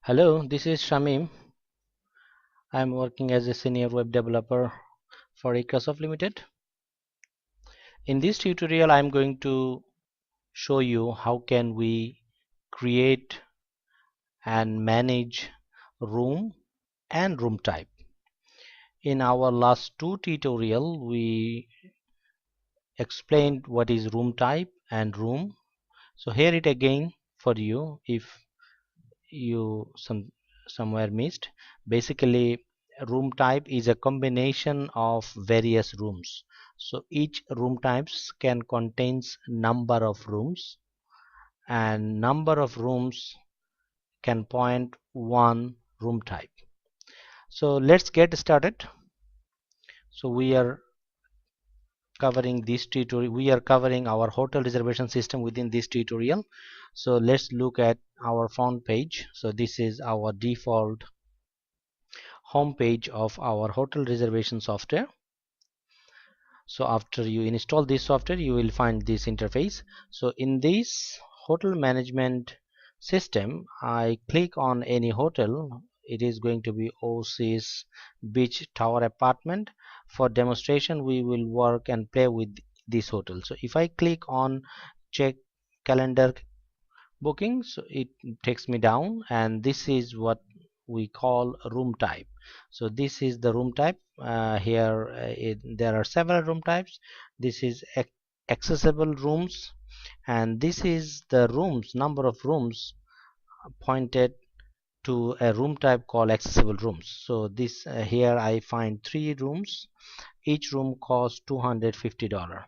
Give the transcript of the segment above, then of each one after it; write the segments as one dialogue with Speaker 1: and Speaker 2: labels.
Speaker 1: Hello, this is Shamim. I'm working as a senior web developer for Eicra Limited. In this tutorial, I'm going to show you how can we create and manage room and room type. In our last two tutorial, we explained what is room type and room. So here it again for you if you somewhere missed. Basically, room type is a combination of various rooms. So each room types can contains number of rooms, and number of rooms can point one room type. So let's get started. So we are covering this tutorial. We are covering our hotel reservation system within this tutorial. So let's look at our front page. So this is our default home page of our hotel reservation software. So after you install this software, you will find this interface. So in this hotel management system, I click on any hotel. It is going to be Oasis Beach Tower Apartment. For demonstration, we will work and play with this hotel. So if I click on check calendar bookings, it takes me down, and this is what we call room type. So this is the room type. Here there are several room types. This is accessible rooms, and this is the rooms, number of rooms pointed to a room type called accessible rooms. So this here I find 3 rooms. Each room costs $250.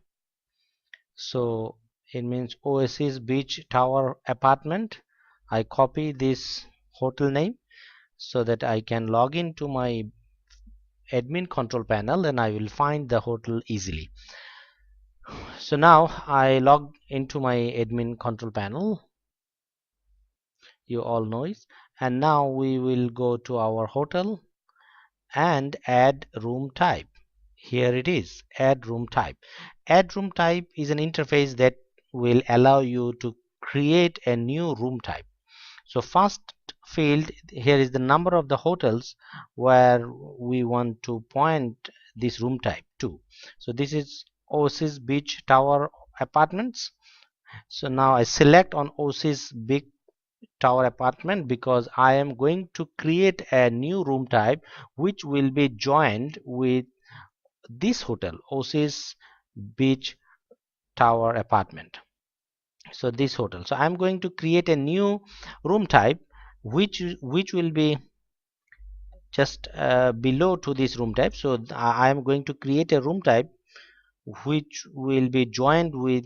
Speaker 1: So it means Oasis Beach Tower Apartment. I copy this hotel name so that I can log into my admin control panel and I will find the hotel easily. So now I log into my admin control panel. You all know it. And now we will go to our hotel and add room type. Here it is, add room type. Add room type is an interface that will allow you to create a new room type. So first field here is the number of the hotels where we want to point this room type to. So this is Oasis Beach Tower Apartments. So now I select on Oasis Beach Tower Apartment because I am going to create a new room type which will be joined with this hotel, Oasis Beach Tower Apartment. So this hotel, so I'm going to create a new room type which will be just below to this room type. So I am going to create a room type which will be joined with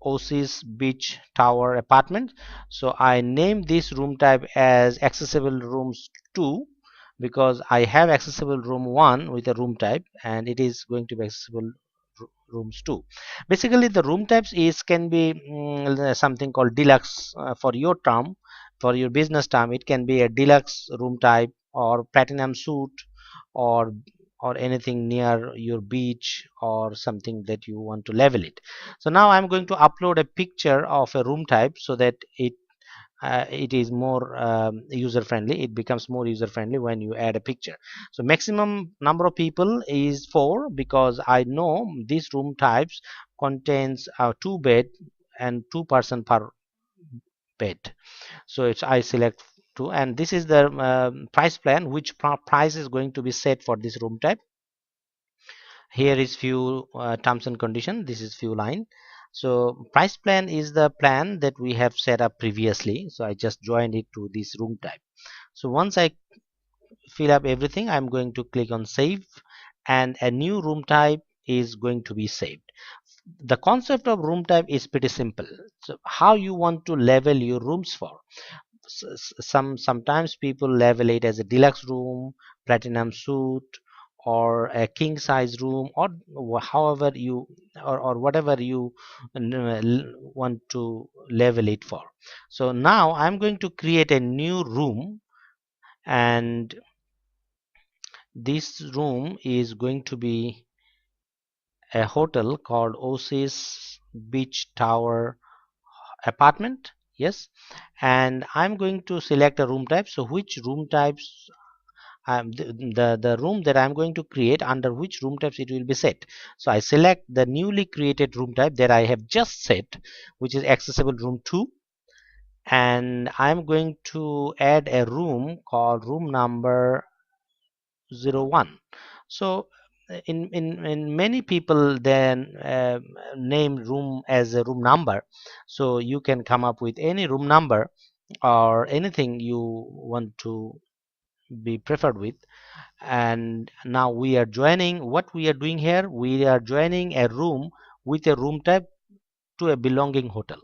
Speaker 1: Oasis Beach Tower Apartment. So I name this room type as accessible rooms 2 because I have accessible room 1 with a room type, and it is going to be accessible rooms 2. Basically the room types is can be something called deluxe for your term, for your business term. It can be a deluxe room type or platinum suite or anything near your beach or something that you want to level it. So now I'm going to upload a picture of a room type so that it is more user friendly. It becomes more user friendly when you add a picture. So maximum number of people is 4 because I know these room types contains 2 bed and 2 person per bed. So it's I select 2, and this is the price plan, which price is going to be set for this room type. Here is few terms and condition. This is few line. So price plan is the plan that we have set up previously, so I just joined it to this room type. So once I fill up everything, I'm going to click on save, and a new room type is going to be saved. The concept of room type is pretty simple. So how you want to level your rooms for, sometimes people level it as a deluxe room, platinum suite, or a king size room, or however you or whatever you want to level it for. So now I'm going to create a new room, and this room is going to be a hotel called Oasis Beach Tower Apartment. Yes, and I'm going to select a room type. So which room types, the room that I'm going to create, under which room types it will be set. So I select the newly created room type that I have just set, which is accessible room 2, and I'm going to add a room called room number 01. So in many people then name room as a room number, so you can come up with any room number or anything you want to be preferred with. And now we are joining, what we are doing here, we are joining a room with a room type to a belonging hotel.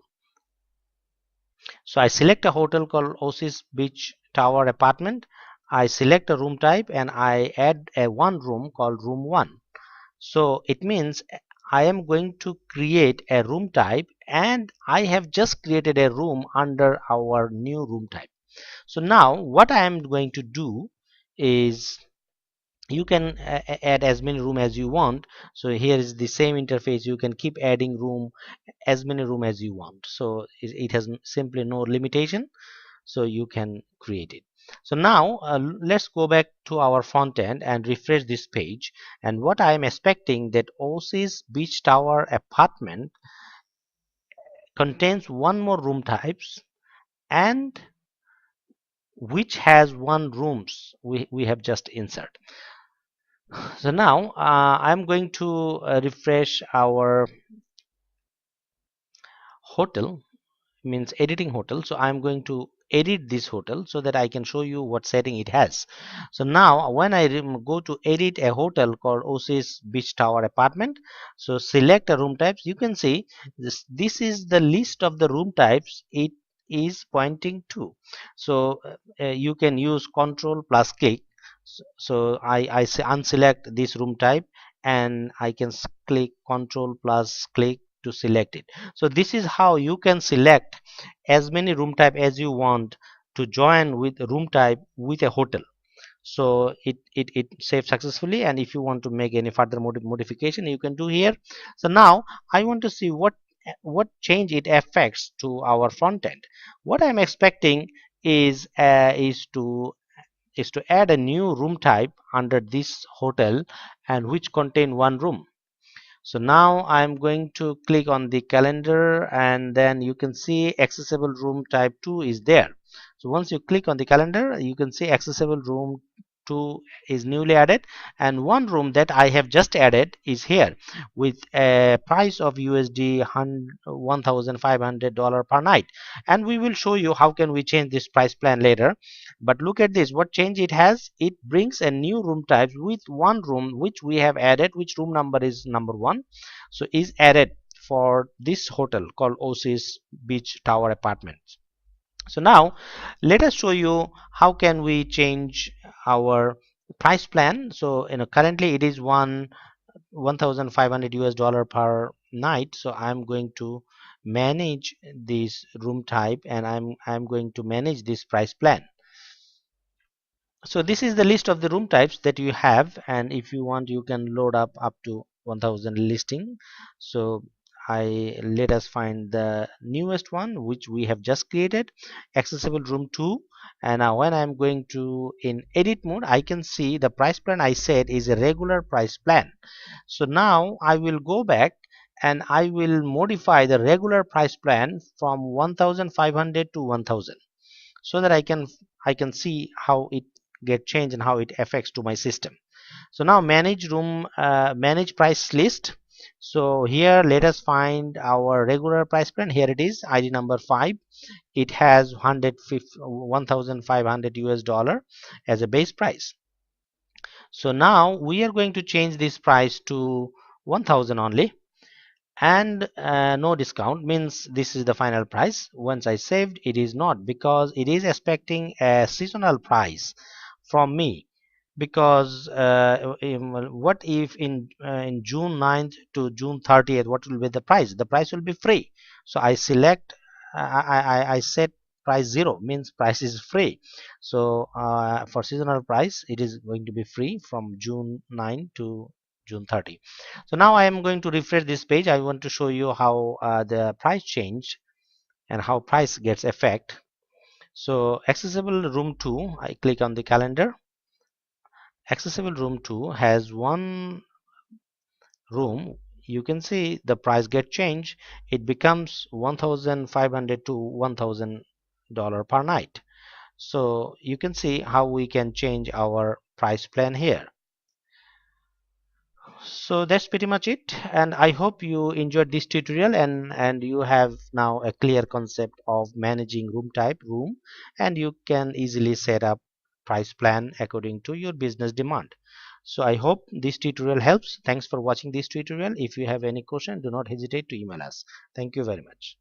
Speaker 1: So I select a hotel called Oasis Beach Tower Apartment. I select a room type and I add a one room called room 1. So it means I am going to create a room type, and I have just created a room under our new room type. So now what I am going to do is, you can add as many room as you want. So here is the same interface, you can keep adding room, as many room as you want. So it has simply no limitation, so you can create it. So now let's go back to our front end and refresh this page. And what I am expecting, that Oasis Beach Tower Apartment contains one more room types, and which has one rooms we have just insert. So now I'm going to refresh our hotel, means editing hotel. So I'm going to edit this hotel so that I can show you what setting it has. So now when I go to edit a hotel called Oasis Beach Tower Apartment, so select a room types, you can see this is the list of the room types it is pointing to. So you can use control plus click. So I say unselect this room type, and I can click control plus click to select it. So this is how you can select as many room type as you want to join with room type with a hotel. So it saves successfully, and if you want to make any further modification, you can do here. So now I want to see what change it affects to our front end. What I'm expecting is to add a new room type under this hotel, and which contain one room. So now I'm going to click on the calendar, and then you can see accessible room type 2 is there. So once you click on the calendar, you can see accessible room 2 is newly added, and one room that I have just added is here with a price of USD $1,500 per night. And we will show you how can we change this price plan later. But look at this, what change it has, it brings a new room type with one room which we have added, which room number is number 1, so is added for this hotel called Oasis Beach Tower Apartments. So now let us show you how can we change our price plan. So currently it is 1,500 US dollar per night. So I'm going to manage this room type, and I'm going to manage this price plan. So this is the list of the room types that you have, and if you want you can load up to 1000 listing. So I let us find the newest one which we have just created, accessible room 2. And now when I'm going to in edit mode, I can see the price plan I said is a regular price plan. So now I will go back and I will modify the regular price plan from 1500 to 1000, so that I can see how it get changed and how it affects to my system. So now manage price list. So here let us find our regular price plan. Here it is, ID number 5. It has 1,500 US dollar as a base price. So now we are going to change this price to 1000 only, and no discount, means this is the final price. Once I saved, it is not, because it is expecting a seasonal price from me. Because what if in June 9th to June 30th, what will be the price? The price will be free. So I select, I set price 0, means price is free. So for seasonal price it is going to be free from June 9 to June 30. So now I am going to refresh this page. I want to show you how the price changed and how price gets affect. So accessible room 2, I click on the calendar. Accessible room 2 has one room. You can see the price get changed. It becomes 1,500 to $1,000 per night. So you can see how we can change our price plan here. So that's pretty much it, and I hope you enjoyed this tutorial, and you have now a clear concept of managing room type room, and you can easily set up price plan according to your business demand. So I hope this tutorial helps. Thanks for watching this tutorial. If you have any question, do not hesitate to email us. Thank you very much.